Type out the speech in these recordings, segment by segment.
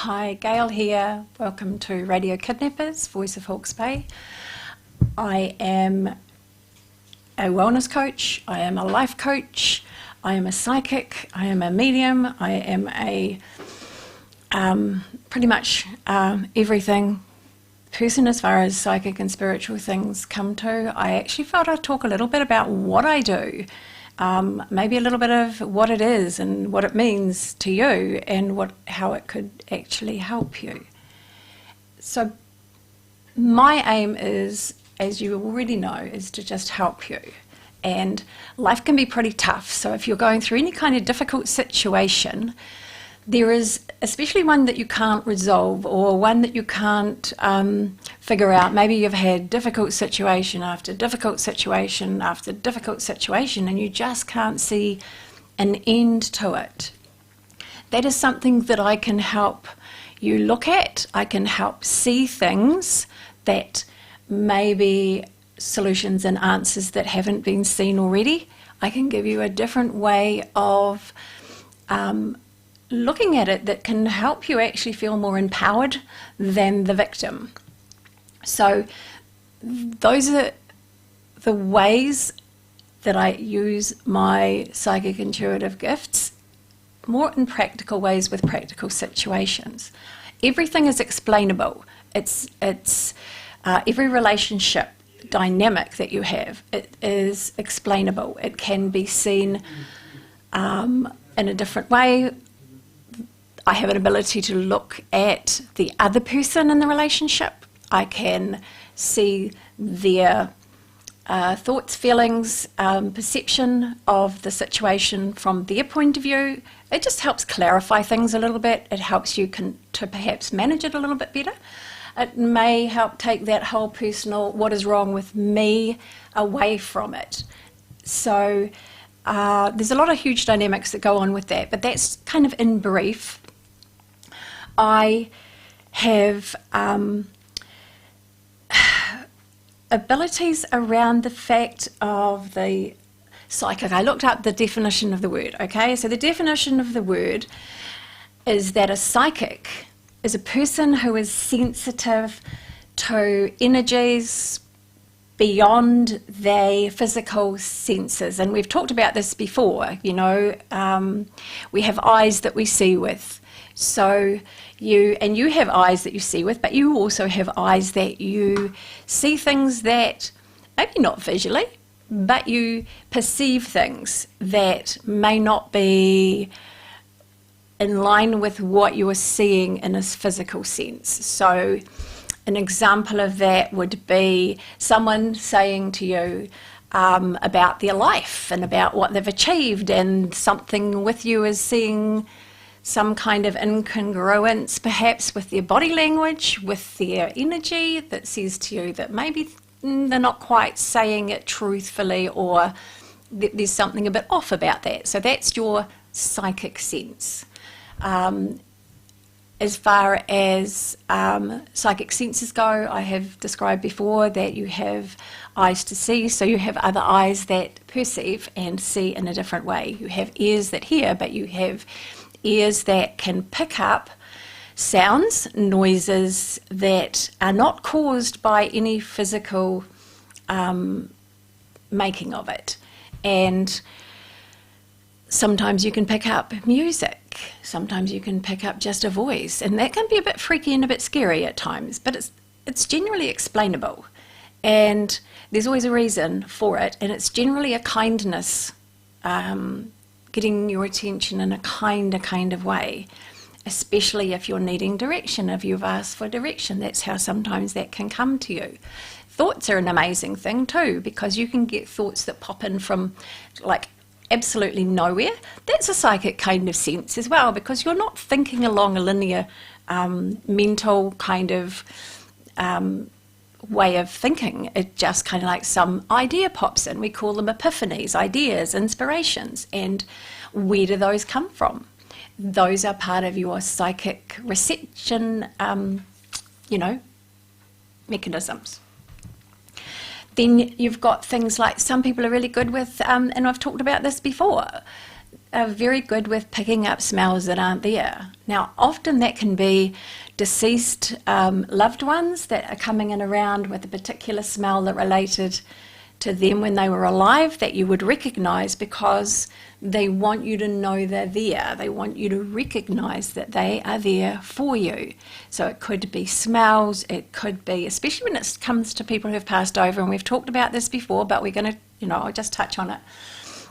Hi, Gail here. Welcome to Radio Kidnappers, Voice of Hawke's Bay. I am a wellness coach, I am a life coach, I am a psychic, I am a medium, I am a pretty much everything person as far as psychic and spiritual things come to. I actually felt I'd talk a little bit about what I do. Maybe a little bit of what it is and what it means to you and how it could actually help you. So my aim is, as you already know, is to just help you. And life can be pretty tough. So if you're going through any kind of difficult situation, there is especially one that you can't resolve or one that you can't figure out. Maybe you've had difficult situation after difficult situation after difficult situation and you just can't see an end to it. That is something that I can help you look at. I can help see things that may be solutions and answers that haven't been seen already. I can give you a different way of looking at it that can help you actually feel more empowered than the victim. So those are the ways that I use my psychic intuitive gifts, more in practical ways with practical situations. Everything is explainable. It's every relationship dynamic that you have, it is explainable. It can be seen in a different way. I have an ability to look at the other person in the relationship. I can see their thoughts, feelings, perception of the situation from their point of view. It just helps clarify things a little bit. It helps you to perhaps manage it a little bit better. It may help take that whole personal, what is wrong with me, away from it. So there's a lot of huge dynamics that go on with that, but that's kind of in brief. I have abilities around the fact of the psychic. I looked up the definition of the word, okay? So the definition of the word is that a psychic is a person who is sensitive to energies beyond their physical senses. And we've talked about this before, you know, we have eyes that we see with. So you have eyes that you see with, but you also have eyes that you see things that, maybe not visually, but you perceive things that may not be in line with what you are seeing in a physical sense. So an example of that would be someone saying to you about their life and about what they've achieved, and something with you is seeing some kind of incongruence perhaps with their body language, with their energy, that says to you that maybe they're not quite saying it truthfully, or there's something a bit off about that. So that's your psychic sense. As far as psychic senses go, I have described before that you have eyes to see, so you have other eyes that perceive and see in a different way. You have ears that hear, but you have ears that can pick up sounds, noises that are not caused by any physical making of it. And sometimes you can pick up music, sometimes you can pick up just a voice, and that can be a bit freaky and a bit scary at times, but it's generally explainable, and there's always a reason for it, and it's generally a kindness, getting your attention in a kind of way, especially if you're needing direction, if you've asked for direction. That's how sometimes that can come to you. Thoughts are an amazing thing too, because you can get thoughts that pop in from like absolutely nowhere. That's a psychic kind of sense as well, because you're not thinking along a linear mental kind of way of thinking. It just kind of like some idea pops in. We call them epiphanies, ideas, inspirations. And where do those come from? Those are part of your psychic reception, mechanisms. Then you've got things like, some people are really good with, and I've talked about this before, are very good with picking up smells that aren't there. Now, often that can be deceased loved ones that are coming in around with a particular smell that related to them when they were alive that you would recognise, because they want you to know they're there. They want you to recognise that they are there for you. So it could be smells, it could be, especially when it comes to people who have passed over, and we've talked about this before, but we're going to, I'll just touch on it.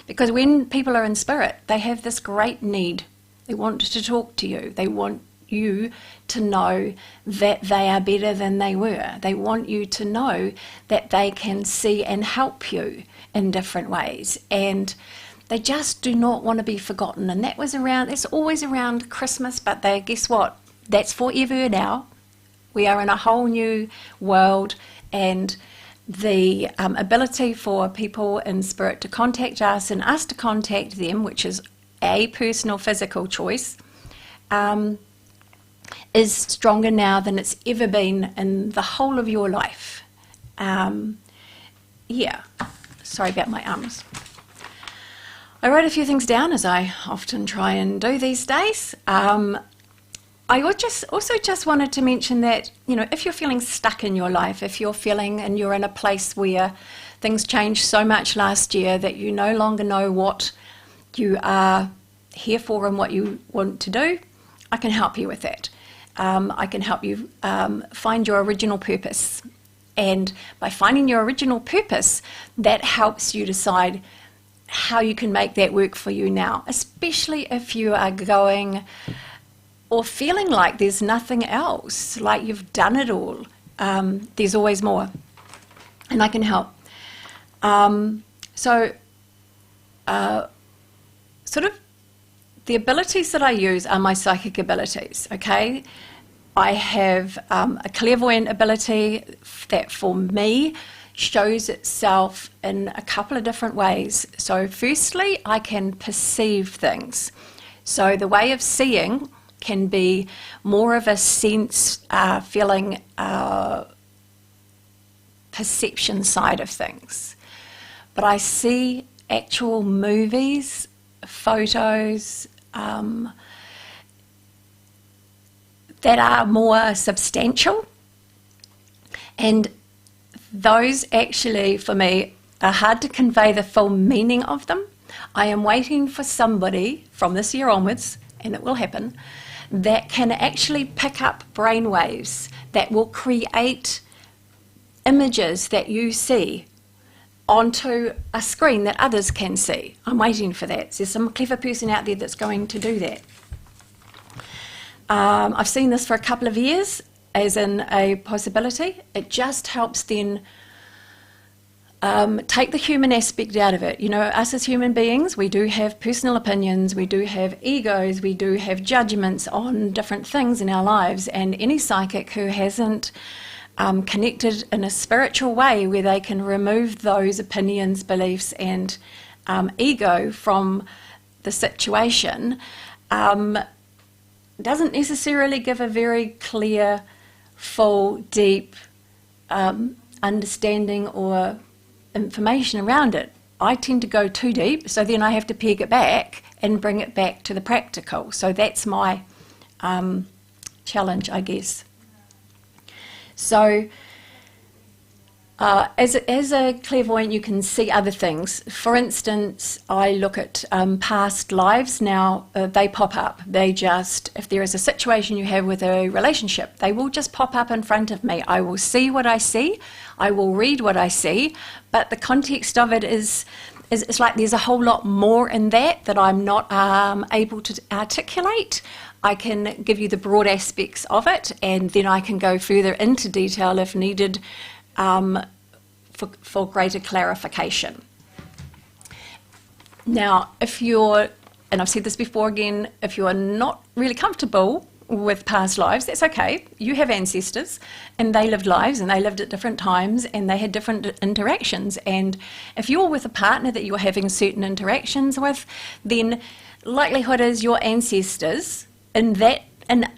Because when people are in spirit, they have this great need. They want to talk to you. They want you to know that they are better than they were. They want you to know that they can see and help you in different ways. And they just do not want to be forgotten. And it's always around Christmas, but guess what? That's forever now. We are in a whole new world, and the ability for people in spirit to contact us and us to contact them, which is a personal physical choice, is stronger now than it's ever been in the whole of your life. Sorry about my arms. I wrote a few things down, as I often try and do these days. I also just wanted to mention that, if you're feeling stuck in your life, if you're feeling and you're in a place where things changed so much last year that you no longer know what you are here for and what you want to do, I can help you with that. I can help you find your original purpose. And by finding your original purpose, that helps you decide how you can make that work for you now, especially if you are going or feeling like there's nothing else, like you've done it all. There's always more, and I can help. Sort of the abilities that I use are my psychic abilities, okay? I have a clairvoyant ability that for me shows itself in a couple of different ways. So firstly, I can perceive things. So the way of seeing can be more of a sense, feeling, perception side of things. But I see actual movies, photos, that are more substantial, and those actually for me are hard to convey the full meaning of them. I am waiting for somebody from this year onwards, and it will happen, that can actually pick up brainwaves that will create images that you see onto a screen that others can see. I'm waiting for that. There's some clever person out there that's going to do that. I've seen this for a couple of years as in a possibility. It just helps then take the human aspect out of it. Us as human beings, we do have personal opinions, we do have egos, we do have judgments on different things in our lives, and any psychic who hasn't connected in a spiritual way where they can remove those opinions, beliefs and ego from the situation doesn't necessarily give a very clear, full, deep understanding or information around it. I tend to go too deep, so then I have to peg it back and bring it back to the practical. So that's my challenge, I guess. So as a clairvoyant, you can see other things. For instance, I look at past lives. Now, they pop up. If there is a situation you have with a relationship, they will just pop up in front of me. I will see what I see. I will read what I see. But the context of it is it's like there's a whole lot more in that I'm not able to articulate. I can give you the broad aspects of it, and then I can go further into detail if needed for greater clarification. Now, and I've said this before again, if you're not really comfortable with past lives, that's okay. You have ancestors, and they lived lives, and they lived at different times, and they had different interactions. And if you're with a partner that you're having certain interactions with, then likelihood is your ancestors in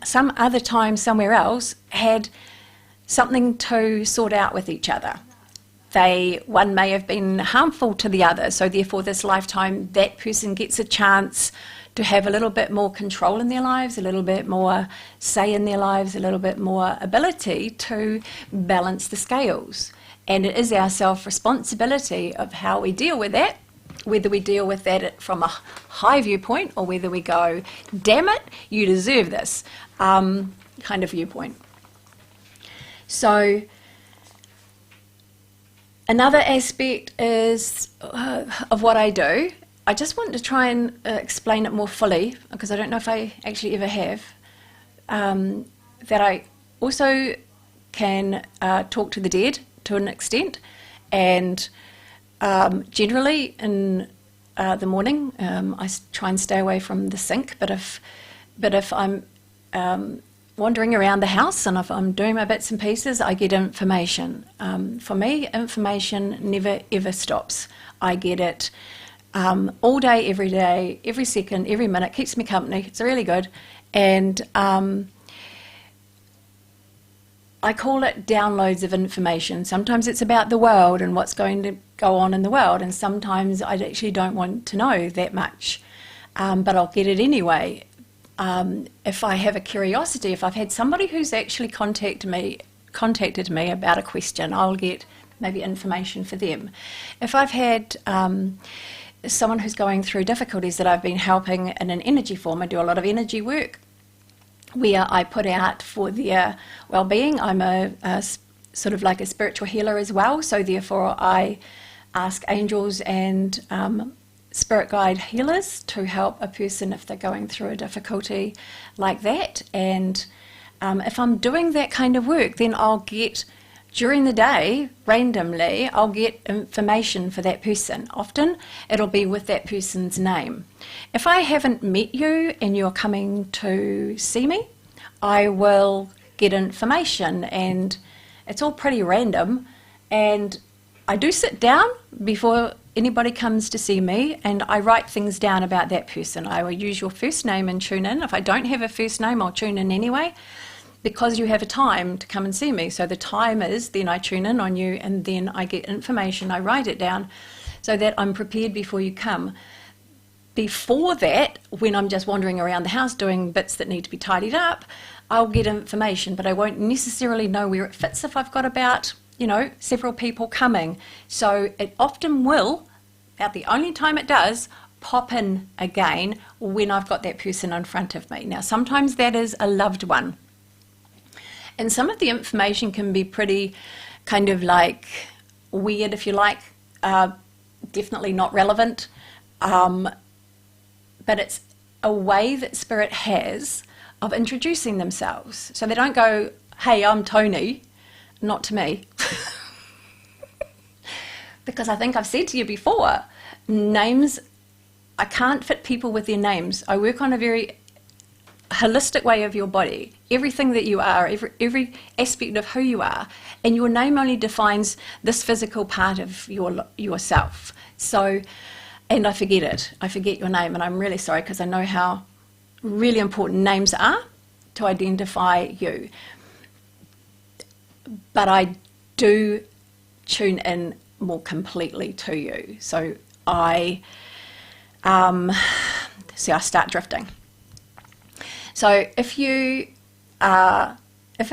some other time somewhere else had something to sort out with each other. one may have been harmful to the other. So therefore this lifetime, that person gets a chance to have a little bit more control in their lives, a little bit more say in their lives, a little bit more ability to balance the scales. And it is our self-responsibility of how we deal with that, whether we deal with that from a high viewpoint or whether we go, damn it, you deserve this kind of viewpoint. So another aspect is of what I do. I just want to try and explain it more fully, because I don't know if I actually ever have, that I also can talk to the dead to an extent, and generally in the morning I try and stay away from the sink, but if I'm wandering around the house and if I'm doing my bits and pieces, I get information. For me, information never ever stops. I get it all day, every second, every minute. Keeps me company. It's really good. And I call it downloads of information. Sometimes it's about the world and what's going to go on in the world, and sometimes I actually don't want to know that much, but I'll get it anyway. If I have a curiosity, if I've had somebody who's actually contacted me about a question, I'll get maybe information for them. If I've had someone who's going through difficulties that I've been helping in an energy form, I do a lot of energy work where I put out for their well-being. I'm a sort of like a spiritual healer as well, so therefore I ask angels and spirit guide healers to help a person if they're going through a difficulty like that. And if I'm doing that kind of work, then I'll get, during the day, randomly, I'll get information for that person. Often it'll be with that person's name. If I haven't met you and you're coming to see me, I will get information, and it's all pretty random. And I do sit down before anybody comes to see me and I write things down about that person. I will use your first name and tune in. If I don't have a first name, I'll tune in anyway, because you have a time to come and see me. So the time is, then I tune in on you and then I get information, I write it down so that I'm prepared before you come. Before that, when I'm just wandering around the house doing bits that need to be tidied up, I'll get information, but I won't necessarily know where it fits if I've got about, several people coming. So it often will, about the only time it does, pop in again when I've got that person in front of me. Now, sometimes that is a loved one. And some of the information can be pretty kind of like weird, if you like, definitely not relevant. But it's a way that Spirit has of introducing themselves. So they don't go, hey, I'm Tony, not to me. Because I think I've said to you before, names, I can't fit people with their names. I work on a very holistic way of your body. Everything that you are, every aspect of who you are, and your name only defines this physical part of yourself. So, and I forget it. I forget your name, and I'm really sorry, because I know how really important names are to identify you. But I do tune in more completely to you. So I start drifting. So if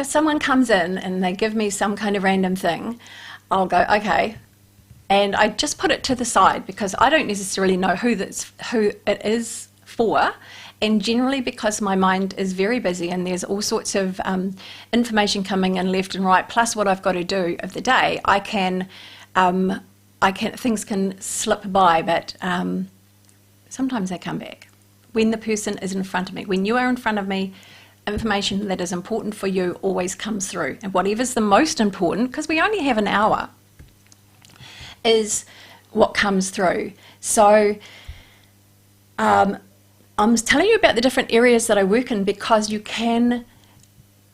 someone comes in and they give me some kind of random thing, I'll go, okay, and I just put it to the side because I don't necessarily know who it is for. And generally, because my mind is very busy and there's all sorts of information coming in left and right, plus what I've got to do of the day, things can slip by, but sometimes they come back. When the person is in front of me, when you are in front of me, information that is important for you always comes through. And whatever's the most important, because we only have an hour, is what comes through. So I'm telling you about the different areas that I work in because you can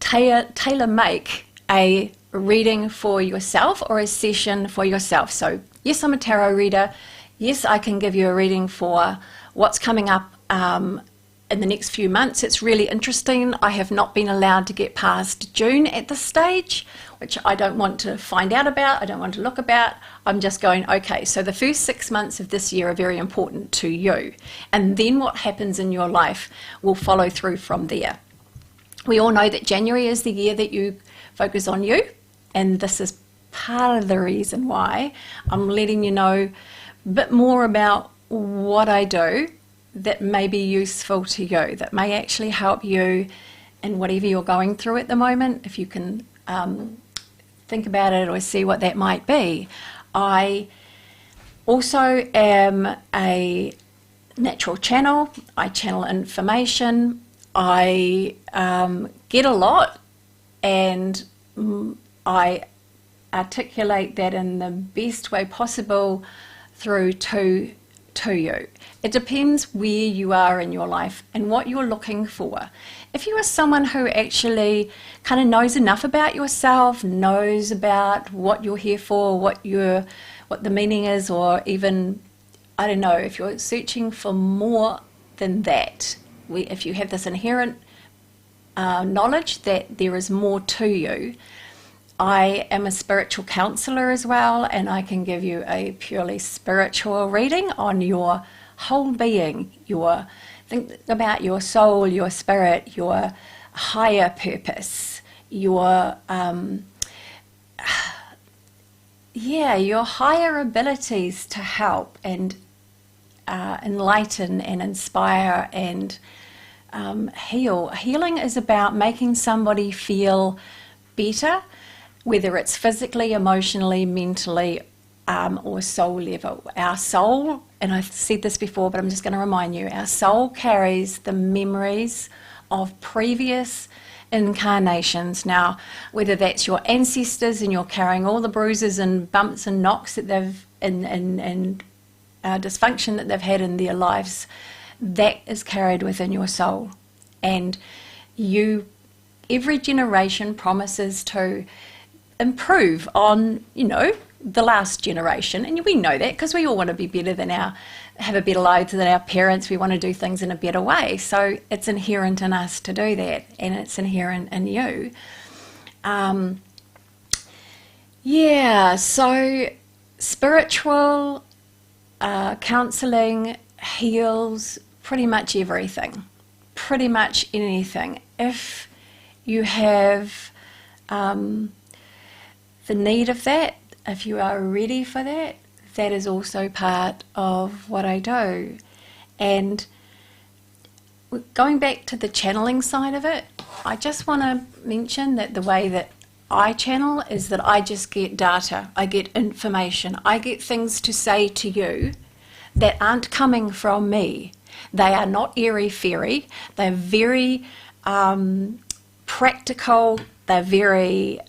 tailor make a reading for yourself or a session for yourself. So yes, I'm a tarot reader. Yes, I can give you a reading for what's coming up in the next few months. It's really interesting. I have not been allowed to get past June at this stage, which I don't want to find out about. I don't want to look about. I'm just going, okay, so the first 6 months of this year are very important to you. And then what happens in your life will follow through from there. We all know that January is the year that you focus on you. And this is part of the reason why I'm letting you know a bit more about what I do that may be useful to you, that may actually help you in whatever you're going through at the moment. If you can think about it or see what that might be. I also am a natural channel. I channel information. I get a lot, and I articulate that in the best way possible through to you. It depends where you are in your life and what you're looking for. If you are someone who actually kind of knows enough about yourself, knows about what you're here for, what the meaning is, or even, I don't know, if you're searching for more than that, if you have this inherent knowledge that there is more to you. I am a spiritual counselor as well, and I can give you a purely spiritual reading on your whole being, think about your soul, your spirit, your higher purpose, your higher abilities to help and enlighten and inspire and heal. Healing is about making somebody feel better, whether it's physically, emotionally, mentally, or soul level. Our soul, and I've said this before, but I'm just going to remind you, our soul carries the memories of previous incarnations. Now, whether that's your ancestors and you're carrying all the bruises and bumps and knocks that they've and dysfunction that they've had in their lives, that is carried within your soul. And every generation promises to improve on, the last generation, and we know that because we all want to be better have a better life than our parents. We want to do things in a better way. So it's inherent in us to do that, and it's inherent in you. So spiritual counseling heals pretty much everything, pretty much anything. If you have the need of that, if you are ready for that, that is also part of what I do. And going back to the channeling side of it, I just want to mention that the way that I channel is that I just get data, I get information, I get things to say to you that aren't coming from me. They are not airy-fairy, they're very practical. They're very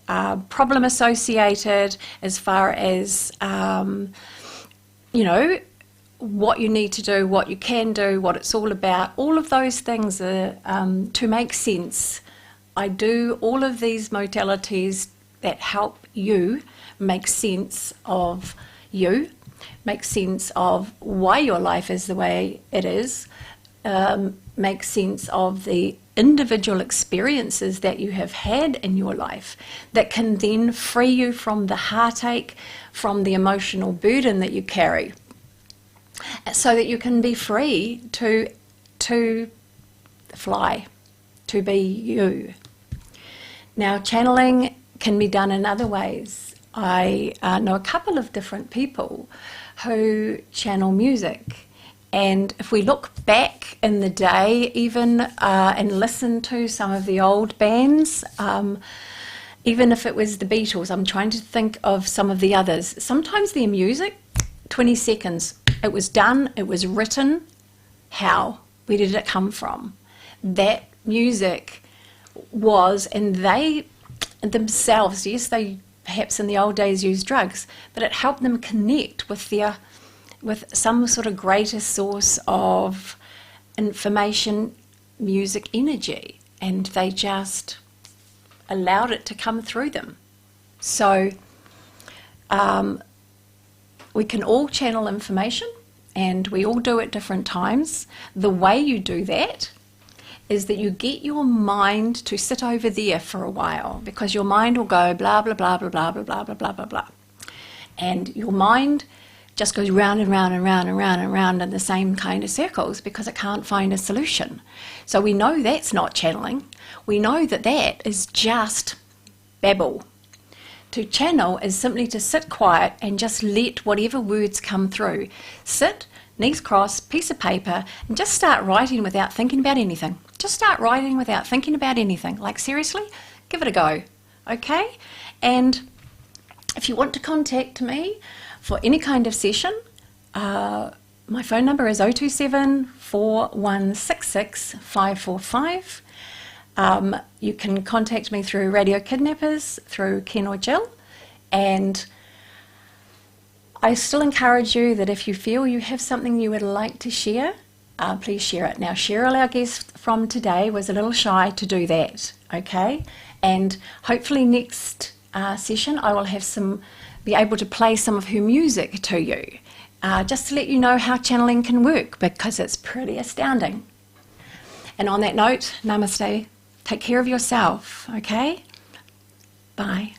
problem associated as far as, what you need to do, what you can do, what it's all about. All of those things are to make sense. I do all of these modalities that help you make sense of you, make sense of why your life is the way it is, make sense of the individual experiences that you have had in your life that can then free you from the heartache, from the emotional burden that you carry, so that you can be free to fly, to be you. Now, channeling can be done in other ways. I know a couple of different people who channel music. And if we look back in the day even and listen to some of the old bands, even if it was the Beatles, I'm trying to think of some of the others. Sometimes their music, 20 seconds, it was done, it was written. How? Where did it come from? That music was, and they themselves, yes, they perhaps in the old days used drugs, but it helped them connect with some sort of greater source of information, music, energy, and they just allowed it to come through them. So we can all channel information, and we all do it different times. The way you do that is that you get your mind to sit over there for a while, because your mind will go blah, blah, blah, blah, blah, blah, blah, blah, blah, blah, blah. And your mind just goes round and round and round and round and round in the same kind of circles because it can't find a solution. So we know that's not channeling. We know that that is just babble. To channel is simply to sit quiet and just let whatever words come through. Sit, knees crossed, piece of paper, and just start writing without thinking about anything. Just start writing without thinking about anything. Like, seriously, give it a go, okay? And if you want to contact me for any kind of session, my phone number is 027 4166 545. You can contact me through Radio Kidnappers, through Ken or Jill, and I still encourage you that if you feel you have something you would like to share, please share it. Now, Cheryl, our guest from today, was a little shy to do that, okay? And hopefully next session I will have be able to play some of her music to you, just to let you know how channeling can work, because it's pretty astounding. And on that note, namaste. Take care of yourself, okay? Bye.